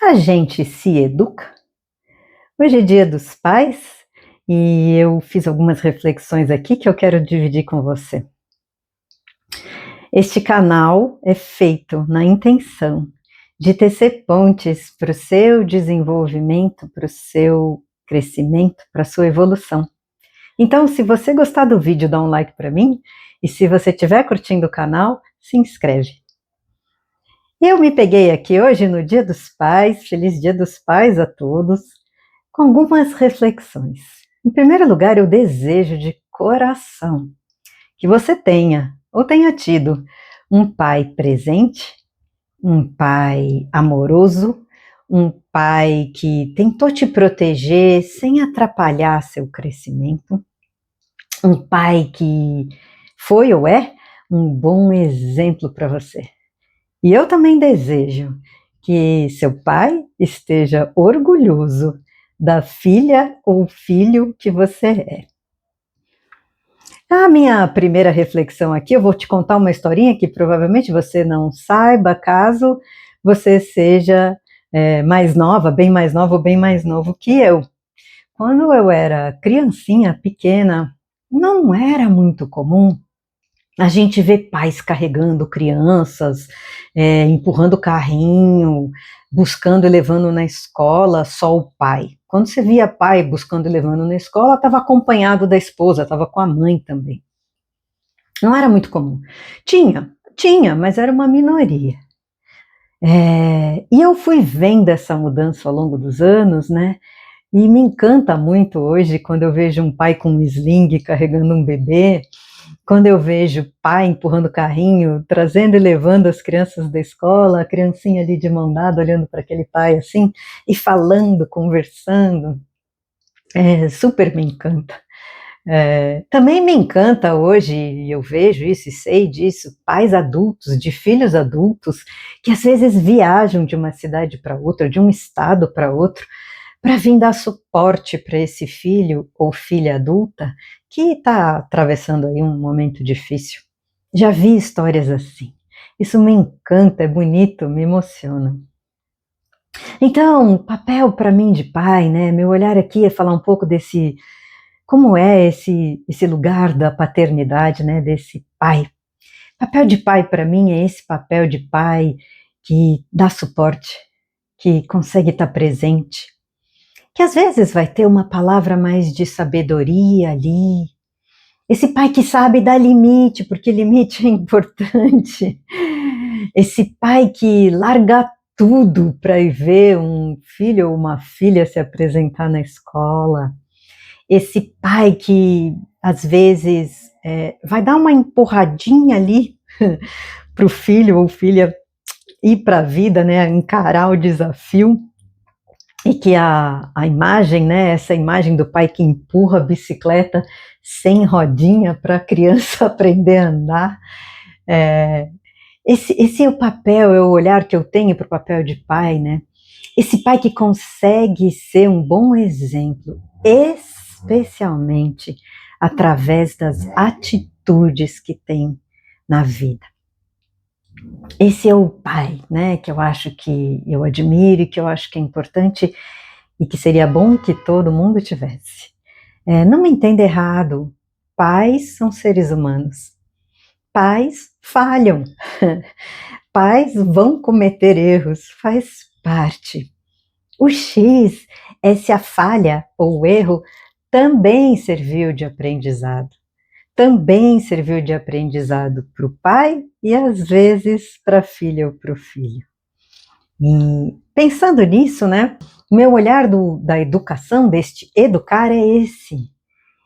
A gente se educa? Hoje é Dia dos Pais e eu fiz algumas reflexões aqui que eu quero dividir com você. Este canal é feito na intenção de tecer pontes para o seu desenvolvimento, para o seu crescimento, para a sua evolução. Então, se você gostar do vídeo, dá um like para mim, e se você estiver curtindo o canal, se inscreve. Eu me peguei aqui hoje no Dia dos Pais, feliz Dia dos Pais a todos, com algumas reflexões. Em primeiro lugar, eu desejo de coração que você tenha, ou tenha tido, um pai presente, um pai amoroso, um pai que tentou te proteger sem atrapalhar seu crescimento, um pai que foi ou é um bom exemplo para você. E eu também desejo que seu pai esteja orgulhoso da filha ou filho que você é. A minha primeira reflexão aqui, eu vou te contar uma historinha que provavelmente você não saiba, caso você seja mais nova, bem mais nova ou bem mais novo que eu. Quando eu era criancinha, pequena, não era muito comum a gente ver pais carregando crianças, empurrando carrinho, buscando e levando na escola, só o pai. Quando você via pai buscando e levando na escola, estava acompanhado da esposa, estava com a mãe também. Não era muito comum. Tinha, mas era uma minoria. E eu fui vendo essa mudança ao longo dos anos, né? E me encanta muito hoje quando eu vejo um pai com um sling carregando um bebê, quando eu vejo pai empurrando carrinho, trazendo e levando as crianças da escola, a criancinha ali de mão dada, olhando para aquele pai assim, e falando, conversando, super me encanta. Também me encanta hoje, e eu vejo isso e sei disso, pais adultos, de filhos adultos, que às vezes viajam de uma cidade para outra, de um estado para outro, para vir dar suporte para esse filho ou filha adulta que está atravessando aí um momento difícil. Já vi histórias assim. Isso me encanta, é bonito, me emociona. Então, papel para mim de pai, né? Meu olhar aqui é falar um pouco desse, como é esse lugar da paternidade, né? Desse pai. Papel de pai para mim é esse papel de pai que dá suporte, que consegue estar presente, que às vezes vai ter uma palavra mais de sabedoria ali. Esse pai que sabe dar limite, porque limite é importante. Esse pai que larga tudo para ir ver um filho ou uma filha se apresentar na escola. Esse pai que às vezes vai dar uma empurradinha ali para o filho ou filha ir para a vida, né, encarar o desafio. E que a imagem, né, essa imagem do pai que empurra a bicicleta sem rodinha para a criança aprender a andar, esse é o papel, é o olhar que eu tenho para o papel de pai, né? Esse pai que consegue ser um bom exemplo, especialmente através das atitudes que tem na vida. Esse é o pai, né, que eu acho que eu admiro e que eu acho que é importante e que seria bom que todo mundo tivesse. Não me entenda errado, pais são seres humanos, pais falham, pais vão cometer erros, faz parte. O X é se a falha ou o erro também serviu de aprendizado. Também serviu de aprendizado para o pai e às vezes para a filha ou para o filho. E pensando nisso, né, o meu olhar da educação, deste educar, é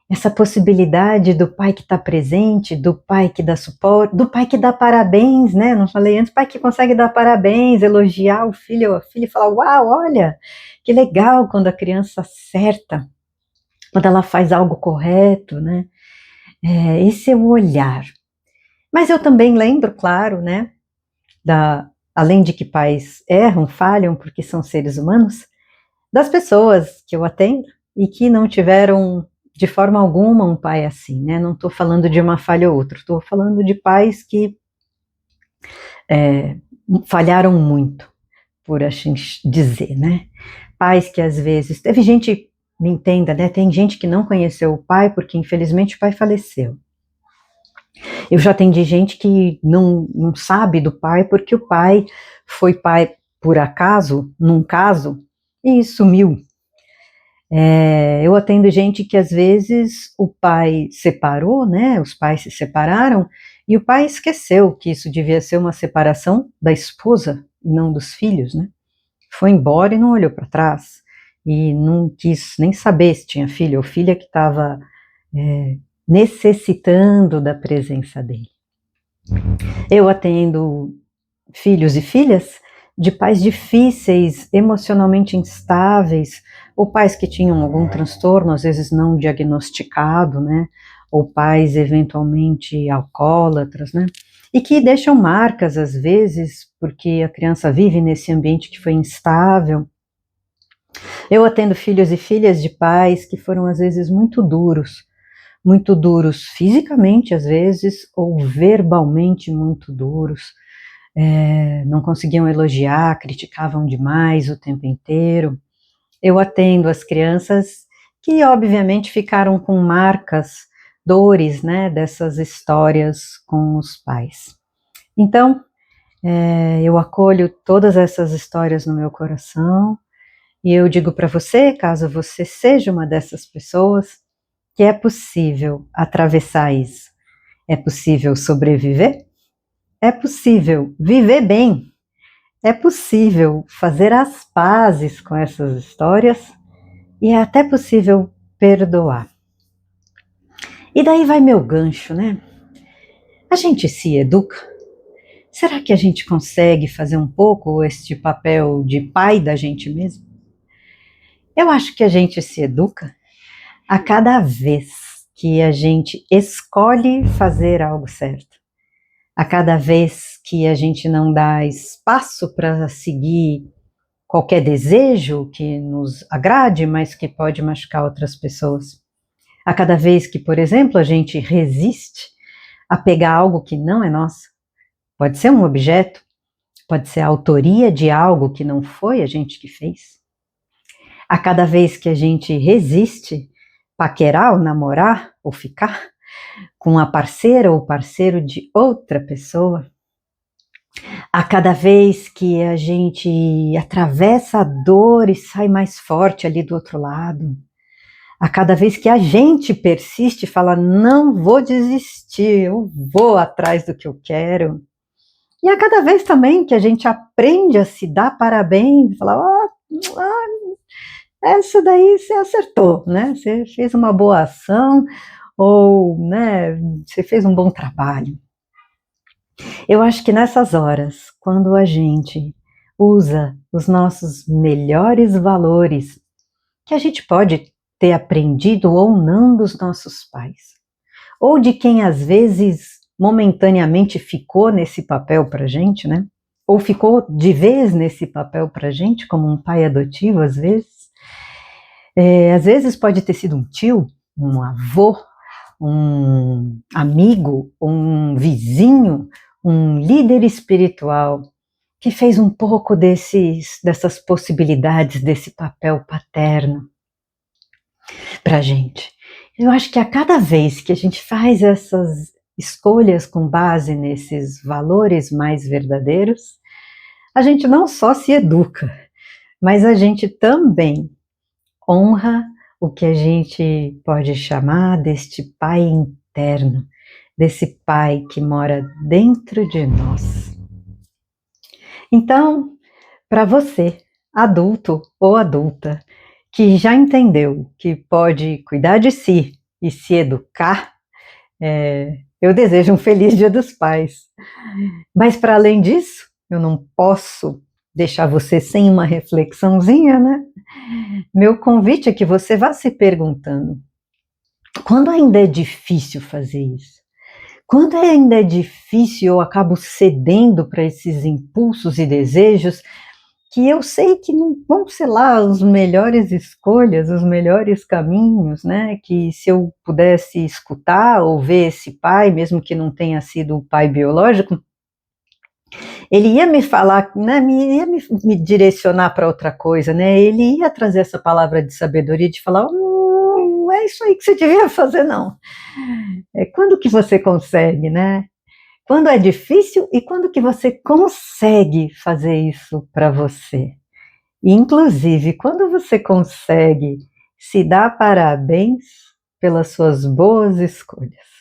essa possibilidade do pai que está presente, do pai que dá suporte, do pai que dá parabéns, né? Não falei antes, pai que consegue dar parabéns, elogiar o filho ou a filha e falar: uau, olha, que legal quando a criança acerta, quando ela faz algo correto, né? Esse é o olhar. Mas eu também lembro, claro, né, além de que pais erram, falham, porque são seres humanos, das pessoas que eu atendo e que não tiveram de forma alguma um pai assim, né? Não estou falando de uma falha ou outra, estou falando de pais que falharam muito, por assim dizer, né? Pais que às vezes, teve gente, me entenda, né? Tem gente que não conheceu o pai porque infelizmente o pai faleceu. Eu já atendi gente que não sabe do pai porque o pai foi pai por acaso, num caso, e sumiu. Eu atendo gente que às vezes o pai separou, né? Os pais se separaram e o pai esqueceu que isso devia ser uma separação da esposa e não dos filhos, né? Foi embora e não olhou para trás e não quis nem saber se tinha filho ou filha que estava necessitando da presença dele. Eu atendo filhos e filhas de pais difíceis, emocionalmente instáveis, ou pais que tinham algum transtorno, às vezes não diagnosticado, né? Ou pais eventualmente alcoólatras, né? E que deixam marcas às vezes, porque a criança vive nesse ambiente que foi instável. Eu atendo filhos e filhas de pais que foram às vezes muito duros fisicamente às vezes, ou verbalmente muito duros. Não conseguiam elogiar, criticavam demais o tempo inteiro. Eu atendo as crianças que obviamente ficaram com marcas, dores, né, dessas histórias com os pais. Então, eu acolho todas essas histórias no meu coração e eu digo para você, caso você seja uma dessas pessoas, que é possível atravessar isso. É possível sobreviver? É possível viver bem. É possível fazer as pazes com essas histórias e é até possível perdoar. E daí vai meu gancho, né? A gente se educa? Será que a gente consegue fazer um pouco este papel de pai da gente mesmo? Eu acho que a gente se educa a cada vez que a gente escolhe fazer algo certo. A cada vez que a gente não dá espaço para seguir qualquer desejo que nos agrade, mas que pode machucar outras pessoas. A cada vez que, por exemplo, a gente resiste a pegar algo que não é nosso, pode ser um objeto, pode ser a autoria de algo que não foi a gente que fez. A cada vez que a gente resiste paquerar ou namorar ou ficar com a parceira ou parceiro de outra pessoa, a cada vez que a gente atravessa a dor e sai mais forte ali do outro lado, a cada vez que a gente persiste e fala, não vou desistir, eu vou atrás do que eu quero. E a cada vez também que a gente aprende a se dar parabéns, falar, essa daí você acertou, né? Você fez uma boa ação, ou né, você fez um bom trabalho. Eu acho que nessas horas, quando a gente usa os nossos melhores valores, que a gente pode ter aprendido ou não dos nossos pais, ou de quem às vezes momentaneamente ficou nesse papel pra gente, né? Ou ficou de vez nesse papel pra gente, como um pai adotivo às vezes. Às vezes pode ter sido um tio, um avô, um amigo, um vizinho, um líder espiritual que fez um pouco dessas possibilidades, desse papel paterno para a gente. Eu acho que a cada vez que a gente faz essas escolhas com base nesses valores mais verdadeiros, a gente não só se educa, mas a gente também honra o que a gente pode chamar deste pai interno, desse pai que mora dentro de nós. Então, para você, adulto ou adulta, que já entendeu que pode cuidar de si e se educar, eu desejo um feliz Dia dos Pais. Mas para além disso, eu não posso deixar você sem uma reflexãozinha, né? Meu convite é que você vá se perguntando, quando ainda é difícil fazer isso? Quando ainda é difícil, eu acabo cedendo para esses impulsos e desejos que eu sei que não vão ser lá as melhores escolhas, os melhores caminhos, né? Que se eu pudesse escutar ou ver esse pai, mesmo que não tenha sido o pai biológico, Ele ia me falar, né, ia me direcionar para outra coisa, né? Ele ia trazer essa palavra de sabedoria, de falar, não é isso aí que você devia fazer, não. É quando que você consegue, né? Quando é difícil e quando que você consegue fazer isso para você. E, inclusive, quando você consegue se dar parabéns pelas suas boas escolhas.